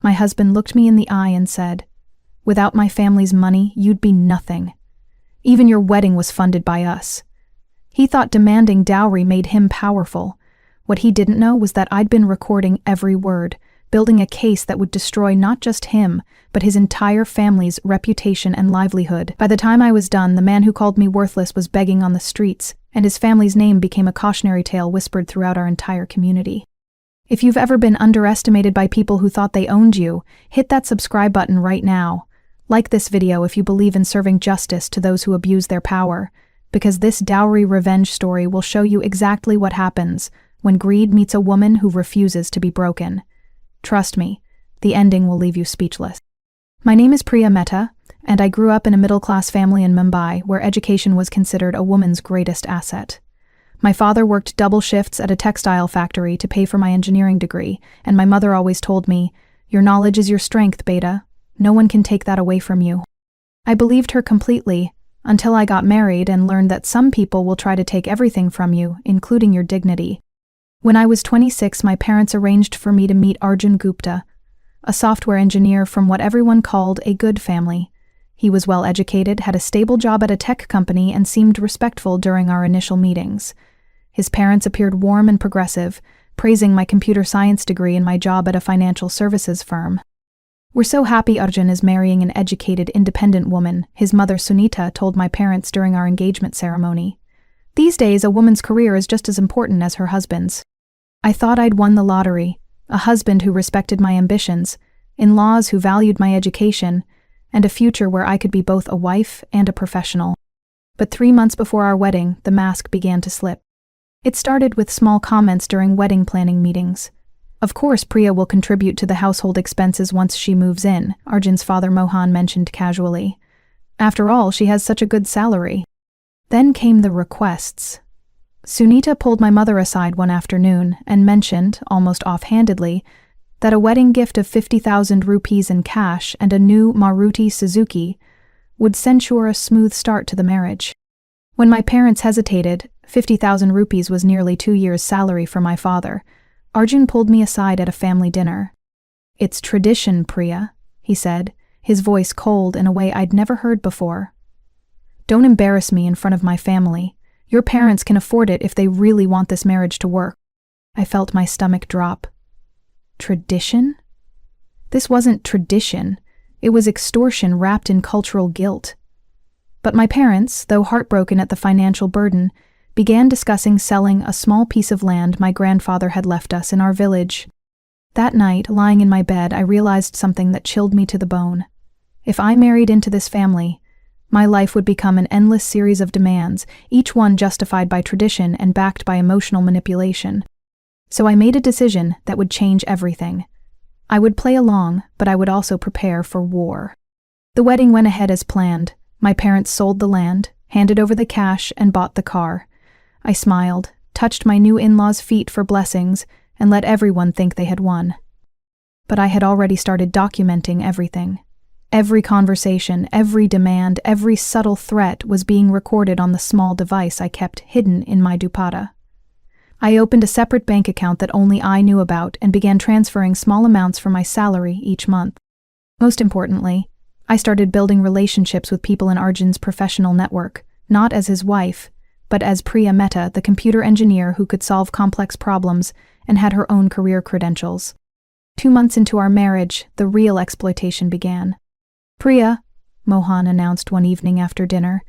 My husband looked me in the eye and said, "Without my family's money, you'd be nothing. Even your wedding was funded by us." He thought demanding dowry made him powerful. What he didn't know was that I'd been recording every word, building a case that would destroy not just him, but his entire family's reputation and livelihood. By the time I was done, the man who called me worthless was begging on the streets, and his family's name became a cautionary tale whispered throughout our entire community. If you've ever been underestimated by people who thought they owned you, hit that subscribe button right now. Like this video if you believe in serving justice to those who abuse their power, because this dowry revenge story will show you exactly what happens when greed meets a woman who refuses to be broken. Trust me, the ending will leave you speechless. My name is Priya Mehta, and I grew up in a middle-class family in Mumbai where education was considered a woman's greatest asset. My father worked double shifts at a textile factory to pay for my engineering degree, and my mother always told me, "Your knowledge is your strength, beta. No one can take that away from you." I believed her completely, until I got married and learned that some people will try to take everything from you, including your dignity. When I was 26, my parents arranged for me to meet Arjun Gupta, a software engineer from what everyone called a good family. He was well educated, had a stable job at a tech company, and seemed respectful during our initial meetings. His parents appeared warm and progressive, praising my computer science degree and my job at a financial services firm. "We're so happy Arjun is marrying an educated, independent woman," his mother Sunita told my parents during our engagement ceremony. "These days, a woman's career is just as important as her husband's." I thought I'd won the lottery, a husband who respected my ambitions, in-laws who valued my education, and a future where I could be both a wife and a professional. But 3 months before our wedding, the mask began to slip. It started with small comments during wedding planning meetings. "Of course, Priya will contribute to the household expenses once she moves in," Arjun's father Mohan mentioned casually. "After all, she has such a good salary." Then came the requests. Sunita pulled my mother aside one afternoon and mentioned, almost offhandedly, that a wedding gift of 50,000 rupees in cash and a new Maruti Suzuki would ensure a smooth start to the marriage. When my parents hesitated, 50,000 rupees was nearly 2 years' salary for my father. Arjun pulled me aside at a family dinner. "It's tradition, Priya," he said, his voice cold in a way I'd never heard before. "Don't embarrass me in front of my family. Your parents can afford it if they really want this marriage to work." I felt my stomach drop. Tradition? This wasn't tradition. It was extortion wrapped in cultural guilt. But my parents, though heartbroken at the financial burden, began discussing selling a small piece of land my grandfather had left us in our village. That night, lying in my bed, I realized something that chilled me to the bone. If I married into this family, my life would become an endless series of demands, each one justified by tradition and backed by emotional manipulation. So I made a decision that would change everything. I would play along, but I would also prepare for war. The wedding went ahead as planned. My parents sold the land, handed over the cash, and bought the car. I smiled, touched my new in-laws' feet for blessings, and let everyone think they had won. But I had already started documenting everything. Every conversation, every demand, every subtle threat was being recorded on the small device I kept hidden in my dupatta. I opened a separate bank account that only I knew about and began transferring small amounts from my salary each month. Most importantly, I started building relationships with people in Arjun's professional network, not as his wife, but as Priya Mehta, the computer engineer who could solve complex problems and had her own career credentials. 2 months into our marriage, the real exploitation began. "Priya," Mohan announced one evening after dinner,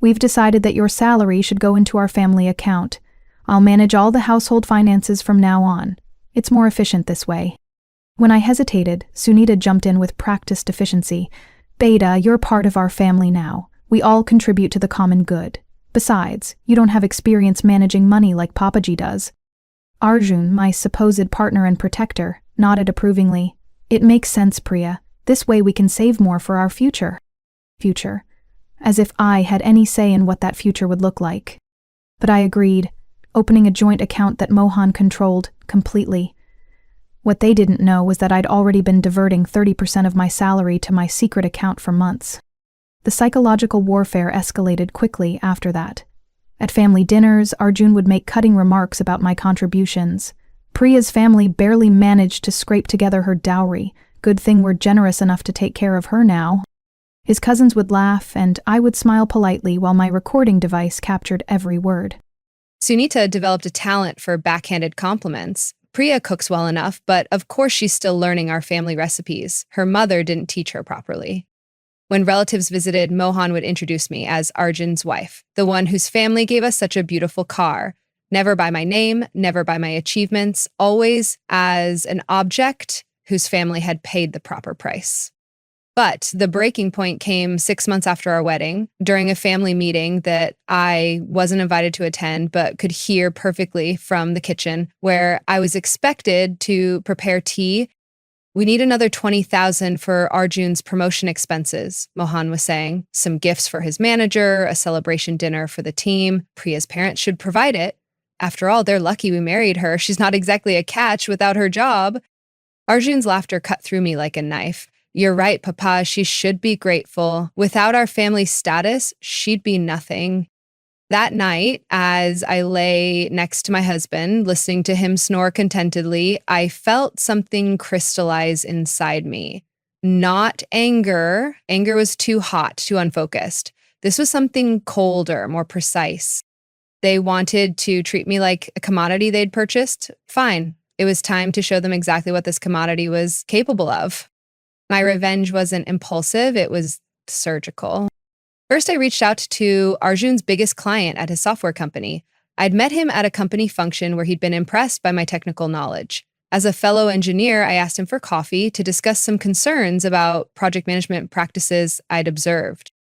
"we've decided that your salary should go into our family account. I'll manage all the household finances from now on. It's more efficient this way." When I hesitated, Sunita jumped in with practiced efficiency. "Beta, you're part of our family now. We all contribute to the common good. Besides, you don't have experience managing money like Papaji does." Arjun, my supposed partner and protector, nodded approvingly. "It makes sense, Priya. This way we can save more for our future." Future. As if I had any say in what that future would look like. But I agreed, opening a joint account that Mohan controlled completely. What they didn't know was that I'd already been diverting 30% of my salary to my secret account for months. The psychological warfare escalated quickly after that. At family dinners, Arjun would make cutting remarks about my contributions. Priya's family barely managed to scrape together her dowry, Good thing we're generous enough to take care of her now. His cousins would laugh, and I would smile politely while my recording device captured every word. Sunita developed a talent for backhanded compliments. Priya cooks well enough, but of course she's still learning our family recipes. Her mother didn't teach her properly. When relatives visited, Mohan would introduce me as Arjun's wife, the one whose family gave us such a beautiful car. Never by my name, never by my achievements, always as an object whose family had paid the proper price. But the breaking point came 6 months after our wedding, during a family meeting that I wasn't invited to attend, but could hear perfectly from the kitchen, where I was expected to prepare tea. "We need another 20,000 for Arjun's promotion expenses," Mohan was saying. "Some gifts for his manager, a celebration dinner for the team. Priya's parents should provide it. After all, they're lucky we married her. She's not exactly a catch without her job." Arjun's laughter cut through me like a knife. "You're right, Papa. She should be grateful. Without our family status, she'd be nothing." That night, as I lay next to my husband, listening to him snore contentedly, I felt something crystallize inside me. Not anger. Anger was too hot, too unfocused. This was something colder, more precise. They wanted to treat me like a commodity they'd purchased. Fine. It was time to show them exactly what this commodity was capable of. My revenge wasn't impulsive, it was surgical. First, I reached out to Arjun's biggest client at his software company. I'd met him at a company function where he'd been impressed by my technical knowledge. As a fellow engineer, I asked him for coffee to discuss some concerns about project management practices I'd observed.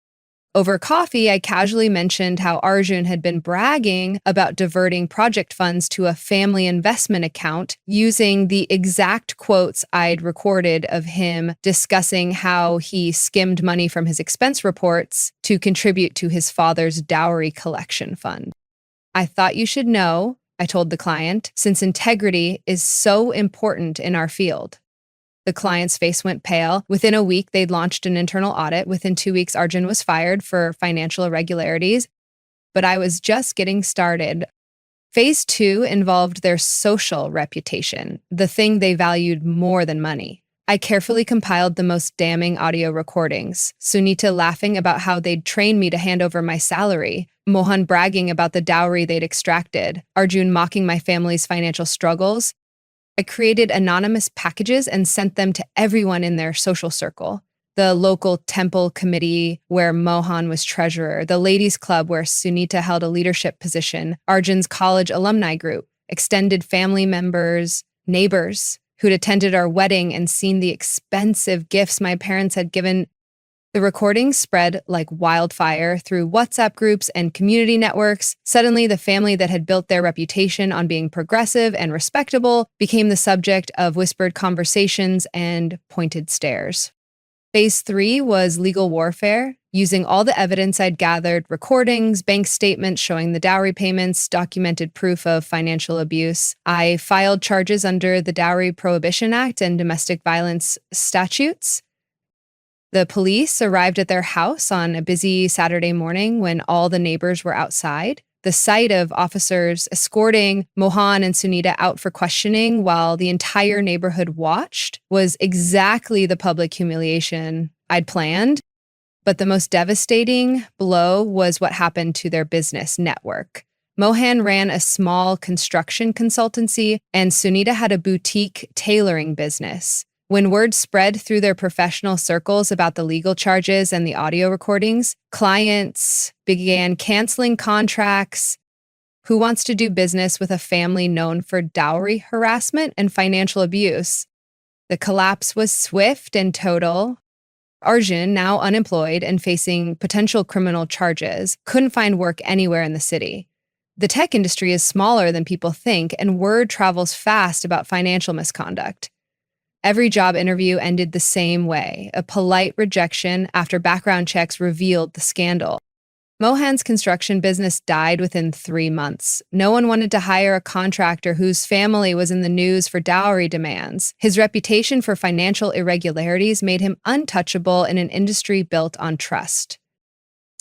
Over coffee, I casually mentioned how Arjun had been bragging about diverting project funds to a family investment account using the exact quotes I'd recorded of him discussing how he skimmed money from his expense reports to contribute to his father's dowry collection fund. "I thought you should know," I told the client, "since integrity is so important in our field." The client's face went pale. Within a week, they'd launched an internal audit. Within 2 weeks, Arjun was fired for financial irregularities. But I was just getting started. Phase 2 involved their social reputation, the thing they valued more than money. I carefully compiled the most damning audio recordings. Sunita laughing about how they'd trained me to hand over my salary. Mohan bragging about the dowry they'd extracted. Arjun mocking my family's financial struggles. I created anonymous packages and sent them to everyone in their social circle. The local temple committee where Mohan was treasurer, the ladies' club where Sunita held a leadership position, Arjun's college alumni group, extended family members, neighbors who'd attended our wedding and seen the expensive gifts my parents had given. The recordings spread like wildfire through WhatsApp groups and community networks. Suddenly, the family that had built their reputation on being progressive and respectable became the subject of whispered conversations and pointed stares. Phase 3 was legal warfare. Using all the evidence I'd gathered, recordings, bank statements showing the dowry payments, documented proof of financial abuse, I filed charges under the Dowry Prohibition Act and domestic violence statutes. The police arrived at their house on a busy Saturday morning when all the neighbors were outside. The sight of officers escorting Mohan and Sunita out for questioning while the entire neighborhood watched was exactly the public humiliation I'd planned. But the most devastating blow was what happened to their business network. Mohan ran a small construction consultancy, and Sunita had a boutique tailoring business. When word spread through their professional circles about the legal charges and the audio recordings, clients began canceling contracts. Who wants to do business with a family known for dowry harassment and financial abuse? The collapse was swift and total. Arjun, now unemployed and facing potential criminal charges, couldn't find work anywhere in the city. The tech industry is smaller than people think, and word travels fast about financial misconduct. Every job interview ended the same way, a polite rejection after background checks revealed the scandal. Mohan's construction business died within 3 months. No one wanted to hire a contractor whose family was in the news for dowry demands. His reputation for financial irregularities made him untouchable in an industry built on trust.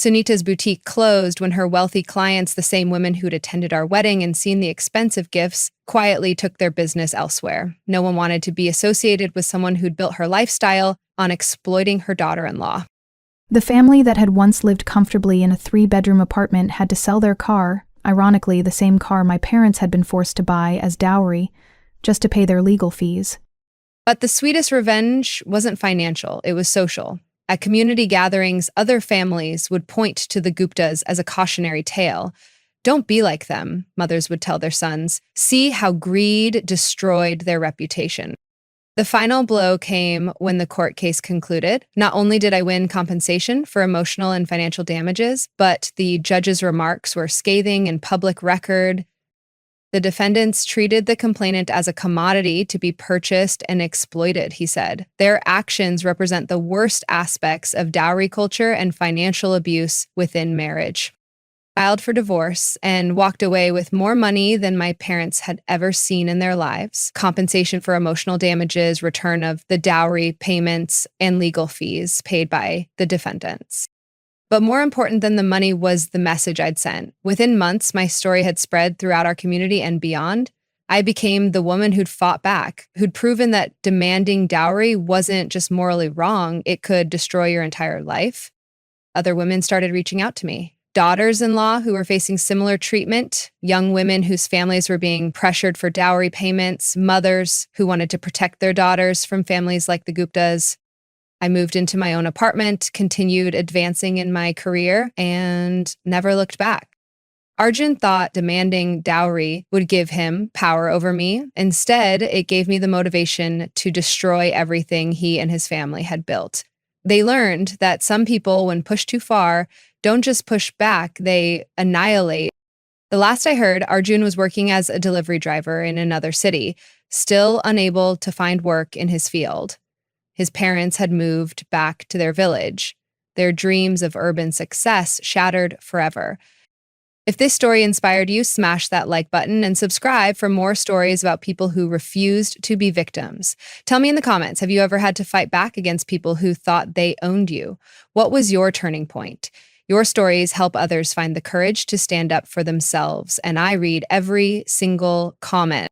Sunita's boutique closed when her wealthy clients, the same women who'd attended our wedding and seen the expensive gifts, quietly took their business elsewhere. No one wanted to be associated with someone who'd built her lifestyle on exploiting her daughter-in-law. The family that had once lived comfortably in a 3-bedroom apartment had to sell their car, ironically the same car my parents had been forced to buy as dowry, just to pay their legal fees. But the sweetest revenge wasn't financial, it was social. At community gatherings, other families would point to the Guptas as a cautionary tale. Don't be like them, mothers would tell their sons. See how greed destroyed their reputation. The final blow came when the court case concluded. Not only did I win compensation for emotional and financial damages, but the judge's remarks were scathing and public record. The defendants treated the complainant as a commodity to be purchased and exploited, he said. Their actions represent the worst aspects of dowry culture and financial abuse within marriage. I filed for divorce and walked away with more money than my parents had ever seen in their lives. Compensation for emotional damages, return of the dowry payments, and legal fees paid by the defendants. But more important than the money was the message I'd sent. Within months, my story had spread throughout our community and beyond. I became the woman who'd fought back, who'd proven that demanding dowry wasn't just morally wrong, it could destroy your entire life. Other women started reaching out to me. Daughters-in-law who were facing similar treatment, young women whose families were being pressured for dowry payments, mothers who wanted to protect their daughters from families like the Guptas. I moved into my own apartment, continued advancing in my career, and never looked back. Arjun thought demanding dowry would give him power over me. Instead, it gave me the motivation to destroy everything he and his family had built. They learned that some people, when pushed too far, don't just push back, they annihilate. The last I heard, Arjun was working as a delivery driver in another city, still unable to find work in his field. His parents had moved back to their village. Their dreams of urban success shattered forever. If this story inspired you, smash that like button and subscribe for more stories about people who refused to be victims. Tell me in the comments, have you ever had to fight back against people who thought they owned you? What was your turning point? Your stories help others find the courage to stand up for themselves, and I read every single comment.